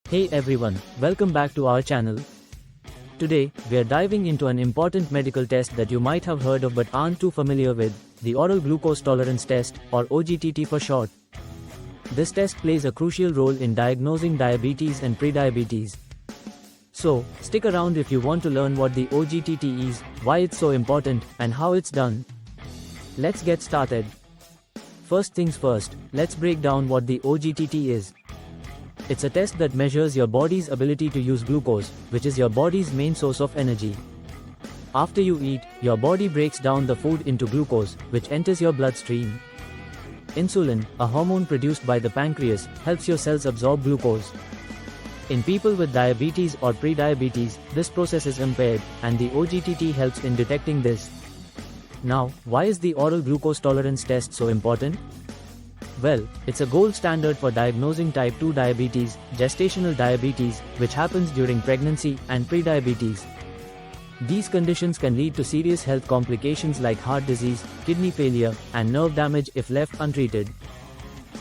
Hey everyone, welcome back to our channel. Today, we are diving into an important medical test that you might have heard of but aren't too familiar with, the oral glucose tolerance test, or OGTT for short. This test plays a crucial role in diagnosing diabetes and prediabetes. So, stick around if you want to learn what the OGTT is, why it's so important, and how it's done. Let's get started. First things first, let's break down what the OGTT is. It's a test that measures your body's ability to use glucose, which is your body's main source of energy. After you eat, your body breaks down the food into glucose, which enters your bloodstream. Insulin, a hormone produced by the pancreas, helps your cells absorb glucose. In people with diabetes or prediabetes, this process is impaired, and the OGTT helps in detecting this. Now, why is the oral glucose tolerance test so important? Well, it's a gold standard for diagnosing type 2 diabetes, gestational diabetes, which happens during pregnancy, and prediabetes. These conditions can lead to serious health complications like heart disease, kidney failure, and nerve damage if left untreated.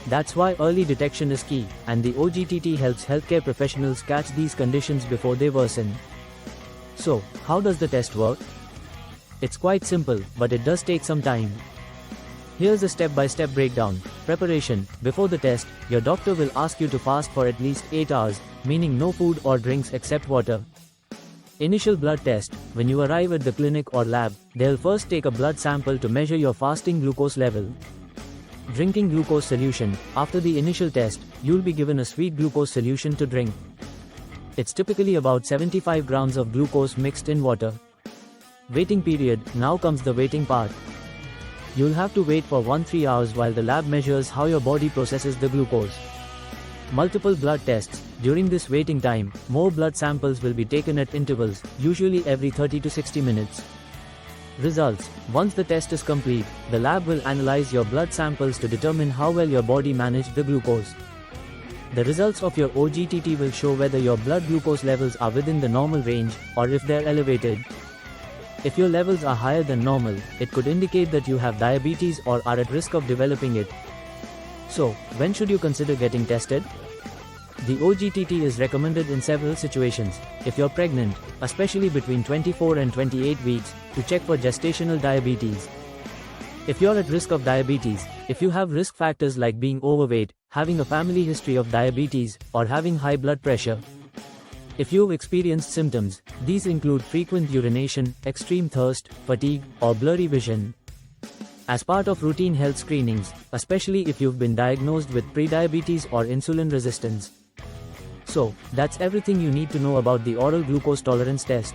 That's why early detection is key, and the OGTT helps healthcare professionals catch these conditions before they worsen. So, how does the test work? It's quite simple, but it does take some time. Here's a step-by-step breakdown. Preparation. Before the test, your doctor will ask you to fast for at least 8 hours, meaning no food or drinks except water. Initial blood test. When you arrive at the clinic or lab, they'll first take a blood sample to measure your fasting glucose level. Drinking glucose solution. After the initial test, you'll be given a sweet glucose solution to drink. It's typically about 75 grams of glucose mixed in water. Waiting period. Now comes the waiting part. You'll have to wait for 1-3 hours while the lab measures how your body processes the glucose. Multiple blood tests. During this waiting time, more blood samples will be taken at intervals, usually every 30 to 60 minutes. Results. Once the test is complete, the lab will analyze your blood samples to determine how well your body managed the glucose. The results of your OGTT will show whether your blood glucose levels are within the normal range, or if they're elevated. If your levels are higher than normal, it could indicate that you have diabetes or are at risk of developing it. So, when should you consider getting tested? The OGTT is recommended in several situations. If you're pregnant, especially between 24 and 28 weeks, to check for gestational diabetes. If you're at risk of diabetes, if you have risk factors like being overweight, having a family history of diabetes, or having high blood pressure. If you've experienced symptoms, these include frequent urination, extreme thirst, fatigue, or blurry vision. As part of routine health screenings, especially if you've been diagnosed with prediabetes or insulin resistance. So, that's everything you need to know about the oral glucose tolerance test.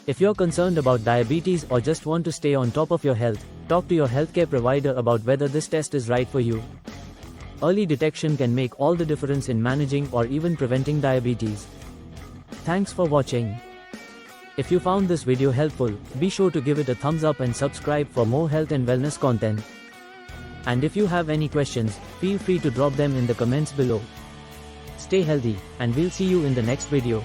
If you're concerned about diabetes or just want to stay on top of your health, talk to your healthcare provider about whether this test is right for you. Early detection can make all the difference in managing or even preventing diabetes. Thanks for watching. If you found this video helpful, be sure to give it a thumbs up and subscribe for more health and wellness content. And if you have any questions, feel free to drop them in the comments below. Stay healthy, and we'll see you in the next video.